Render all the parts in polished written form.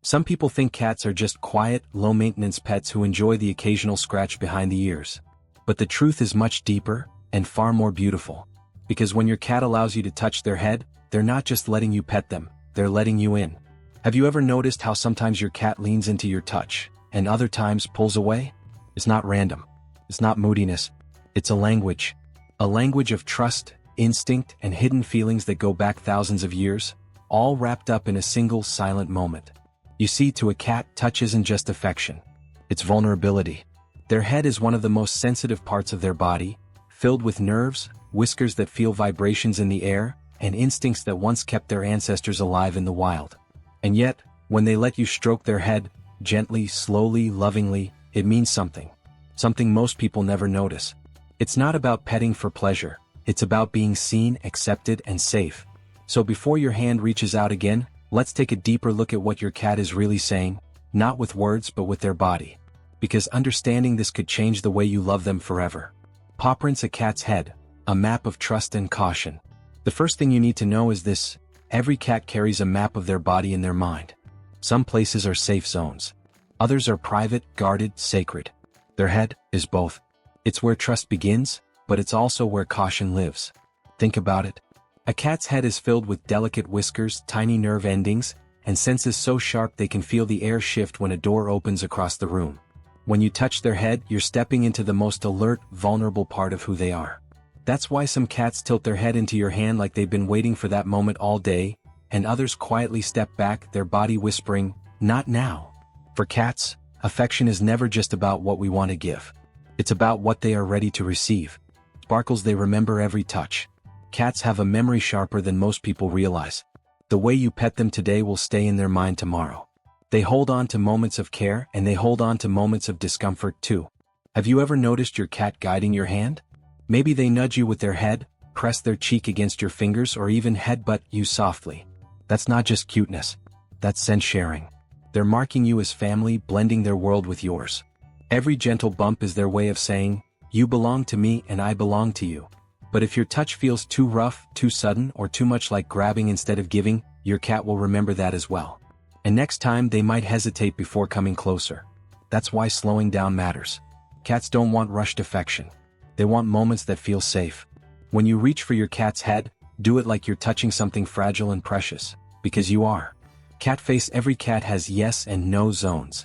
Some people think cats are just quiet, low-maintenance pets who enjoy the occasional scratch behind the ears. But the truth is much deeper, and far more beautiful. Because when your cat allows you to touch their head, they're not just letting you pet them, they're letting you in. Have you ever noticed how sometimes your cat leans into your touch, and other times pulls away? It's not random. It's not moodiness. It's a language. A language of trust, instinct, and hidden feelings that go back thousands of years, all wrapped up in a single silent moment. You see, to a cat, touch isn't just affection. It's vulnerability. Their head is one of the most sensitive parts of their body, filled with nerves, whiskers that feel vibrations in the air, and instincts that once kept their ancestors alive in the wild. And yet, when they let you stroke their head, gently, slowly, lovingly, it means something. Something most people never notice. It's not about petting for pleasure. It's about being seen, accepted, and safe. So before your hand reaches out again, let's take a deeper look at what your cat is really saying, not with words but with their body. Because understanding this could change the way you love them forever. Paw prints: a cat's head, a map of trust and caution. The first thing you need to know is this: every cat carries a map of their body in their mind. Some places are safe zones. Others are private, guarded, sacred. Their head is both. It's where trust begins, but it's also where caution lives. Think about it. A cat's head is filled with delicate whiskers, tiny nerve endings, and senses so sharp they can feel the air shift when a door opens across the room. When you touch their head, you're stepping into the most alert, vulnerable part of who they are. That's why some cats tilt their head into your hand like they've been waiting for that moment all day, and others quietly step back, their body whispering, "Not now." For cats, affection is never just about what we want to give. It's about what they are ready to receive. Sparkles: they remember every touch. Cats have a memory sharper than most people realize. The way you pet them today will stay in their mind tomorrow. They hold on to moments of care, and they hold on to moments of discomfort too. Have you ever noticed your cat guiding your hand? Maybe they nudge you with their head, press their cheek against your fingers, or even headbutt you softly. That's not just cuteness. That's sense sharing. They're marking you as family, blending their world with yours. Every gentle bump is their way of saying, "You belong to me and I belong to you." But if your touch feels too rough, too sudden, or too much like grabbing instead of giving, your cat will remember that as well. And next time they might hesitate before coming closer. That's why slowing down matters. Cats don't want rushed affection. They want moments that feel safe. When you reach for your cat's head, do it like you're touching something fragile and precious, because you are. Cat face: every cat has yes and no zones.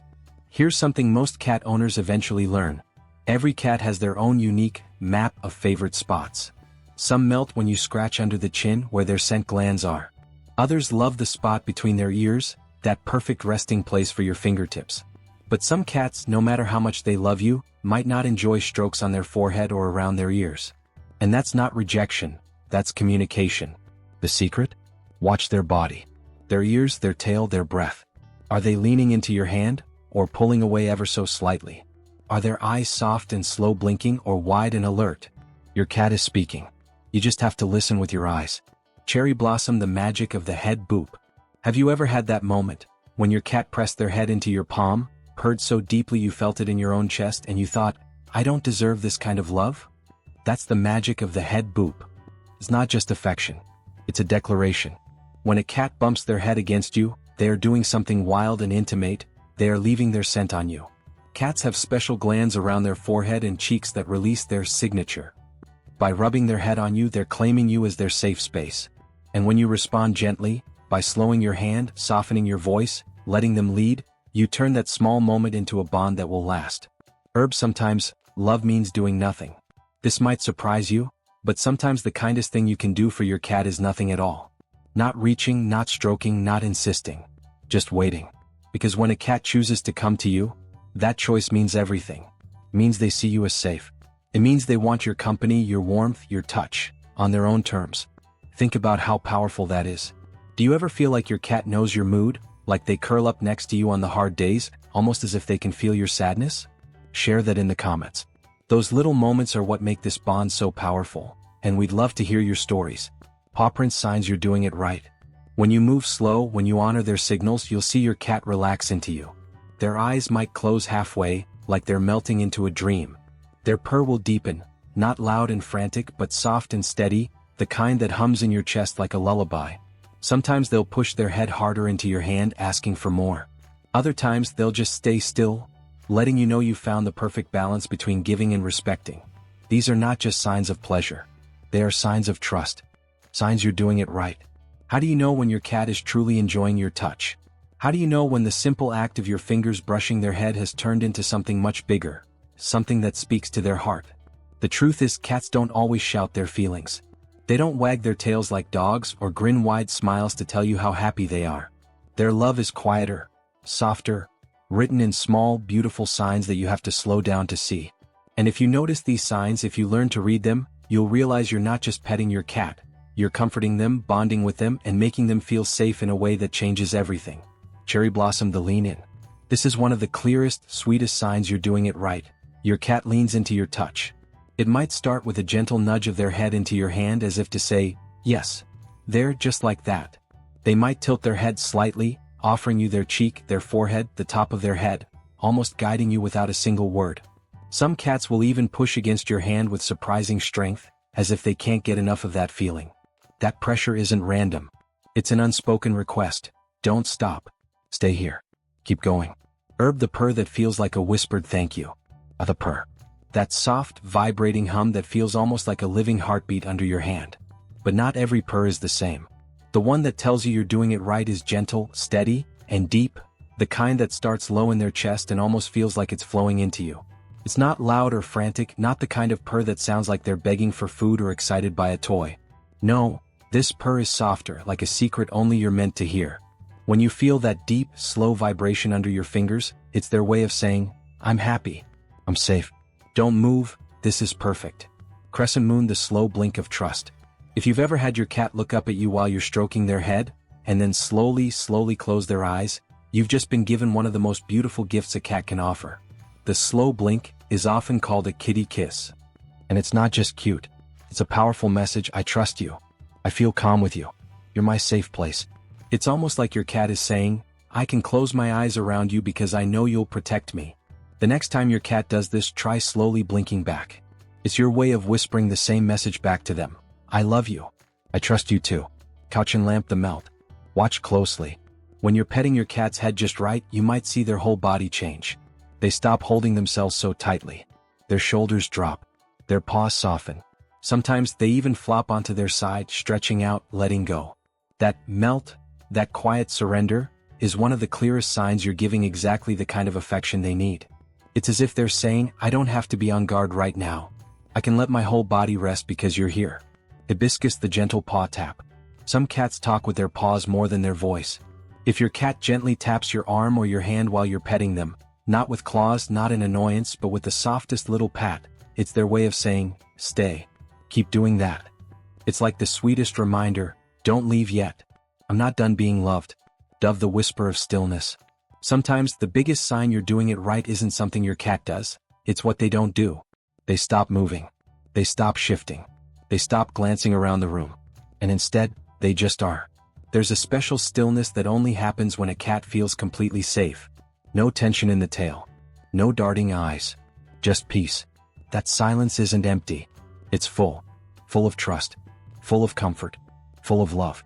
Here's something most cat owners eventually learn. Every cat has their own unique map of favorite spots. Some melt when you scratch under the chin where their scent glands are. Others love the spot between their ears, that perfect resting place for your fingertips. But some cats, no matter how much they love you, might not enjoy strokes on their forehead or around their ears. And that's not rejection, that's communication. The secret? Watch their body. Their ears, their tail, their breath. Are they leaning into your hand, or pulling away ever so slightly? Are their eyes soft and slow blinking, or wide and alert? Your cat is speaking. You just have to listen with your eyes. Cherry blossom: the magic of the head boop. Have you ever had that moment, when your cat pressed their head into your palm, purred so deeply you felt it in your own chest, and you thought, "I don't deserve this kind of love"? That's the magic of the head boop. It's not just affection. It's a declaration. When a cat bumps their head against you, they are doing something wild and intimate. They are leaving their scent on you. Cats have special glands around their forehead and cheeks that release their signature. By rubbing their head on you, they're claiming you as their safe space. And when you respond gently, by slowing your hand, softening your voice, letting them lead, you turn that small moment into a bond that will last. Sometimes, love means doing nothing. This might surprise you, but sometimes the kindest thing you can do for your cat is nothing at all. Not reaching, not stroking, not insisting. Just waiting. Because when a cat chooses to come to you, that choice means everything. It means they see you as safe. It means they want your company, your warmth, your touch, on their own terms. Think about how powerful that is. Do you ever feel like your cat knows your mood, like they curl up next to you on the hard days, almost as if they can feel your sadness? Share that in the comments. Those little moments are what make this bond so powerful, and we'd love to hear your stories. Paw prints: signs you're doing it right. When you move slow, when you honor their signals, you'll see your cat relax into you. Their eyes might close halfway, like they're melting into a dream. Their purr will deepen, not loud and frantic but soft and steady, the kind that hums in your chest like a lullaby. Sometimes they'll push their head harder into your hand, asking for more. Other times they'll just stay still, letting you know you found the perfect balance between giving and respecting. These are not just signs of pleasure. They are signs of trust. Signs you're doing it right. How do you know when your cat is truly enjoying your touch? How do you know when the simple act of your fingers brushing their head has turned into something much bigger, something that speaks to their heart? The truth is, cats don't always shout their feelings. They don't wag their tails like dogs or grin wide smiles to tell you how happy they are. Their love is quieter, softer, written in small, beautiful signs that you have to slow down to see. And if you notice these signs, if you learn to read them, you'll realize you're not just petting your cat. You're comforting them, bonding with them, and making them feel safe in a way that changes everything. Cherry blossom, the lean in. This is one of the clearest, sweetest signs you're doing it right. Your cat leans into your touch. It might start with a gentle nudge of their head into your hand as if to say, yes, there, just like that. They might tilt their head slightly, offering you their cheek, their forehead, the top of their head, almost guiding you without a single word. Some cats will even push against your hand with surprising strength, as if they can't get enough of that feeling. That pressure isn't random. It's an unspoken request. Don't stop. Stay here. Keep going. The purr that feels like a whispered thank you. The purr. That soft, vibrating hum that feels almost like a living heartbeat under your hand. But not every purr is the same. The one that tells you you're doing it right is gentle, steady, and deep, the kind that starts low in their chest and almost feels like it's flowing into you. It's not loud or frantic, not the kind of purr that sounds like they're begging for food or excited by a toy. No. This purr is softer, like a secret only you're meant to hear. When you feel that deep, slow vibration under your fingers, it's their way of saying, I'm happy. I'm safe. Don't move, this is perfect. Crescent moon, the slow blink of trust. If you've ever had your cat look up at you while you're stroking their head, and then slowly close their eyes, you've just been given one of the most beautiful gifts a cat can offer. The slow blink is often called a kitty kiss. And it's not just cute. It's a powerful message. I trust you. I feel calm with you. You're my safe place. It's almost like your cat is saying, I can close my eyes around you because I know you'll protect me. The next time your cat does this, try slowly blinking back. It's your way of whispering the same message back to them. I love you. I trust you too. Couch and lamp, the melt. Watch closely. When you're petting your cat's head just right, you might see their whole body change. They stop holding themselves so tightly. Their shoulders drop. Their paws soften. Sometimes they even flop onto their side, stretching out, letting go. That melt, that quiet surrender, is one of the clearest signs you're giving exactly the kind of affection they need. It's as if they're saying, I don't have to be on guard right now. I can let my whole body rest because you're here. Hibiscus, the gentle paw tap. Some cats talk with their paws more than their voice. If your cat gently taps your arm or your hand while you're petting them, not with claws, not in annoyance, but with the softest little pat, it's their way of saying, stay. Keep doing that. It's like the sweetest reminder, don't leave yet. I'm not done being loved. Dove, the whisper of stillness. Sometimes the biggest sign you're doing it right isn't something your cat does, it's what they don't do. They stop moving. They stop shifting. They stop glancing around the room. And instead, they just are. There's a special stillness that only happens when a cat feels completely safe. No tension in the tail. No darting eyes. Just peace. That silence isn't empty. It's full. Full of trust. Full of comfort. Full of love.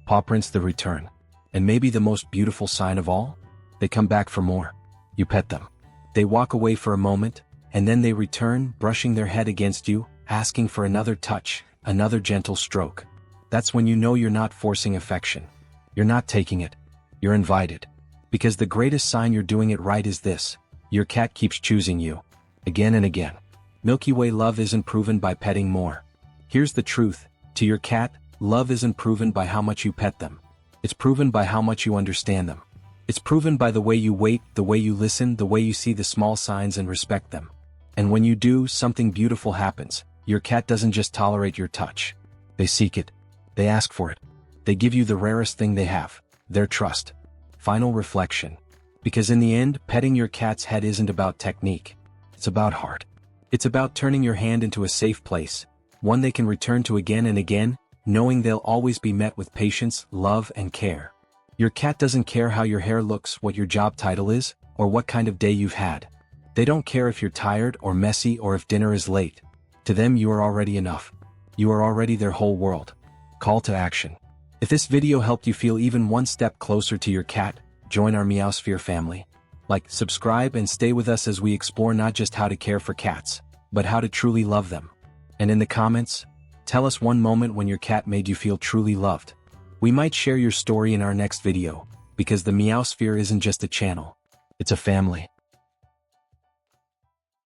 Paw prints, the return. And maybe the most beautiful sign of all? They come back for more. You pet them. They walk away for a moment, and then they return, brushing their head against you, asking for another touch, another gentle stroke. That's when you know you're not forcing affection. You're not taking it. You're invited. Because the greatest sign you're doing it right is this: your cat keeps choosing you. Again and again. Milky Way love isn't proven by petting more. Here's the truth. To your cat, love isn't proven by how much you pet them. It's proven by how much you understand them. It's proven by the way you wait, the way you listen, the way you see the small signs and respect them. And when you do, something beautiful happens. Your cat doesn't just tolerate your touch. They seek it. They ask for it. They give you the rarest thing they have, their trust. Final reflection. Because in the end, petting your cat's head isn't about technique. It's about heart. It's about turning your hand into a safe place, one they can return to again and again, knowing they'll always be met with patience, love, and care. Your cat doesn't care how your hair looks, what your job title is, or what kind of day you've had. They don't care if you're tired or messy or if dinner is late. To them, you are already enough. You are already their whole world. Call to action. If this video helped you feel even one step closer to your cat, join our Meowsphere family. Like, subscribe, and stay with us as we explore not just how to care for cats, but how to truly love them. And in the comments, tell us one moment when your cat made you feel truly loved. We might share your story in our next video, because the Meowsphere isn't just a channel, it's a family.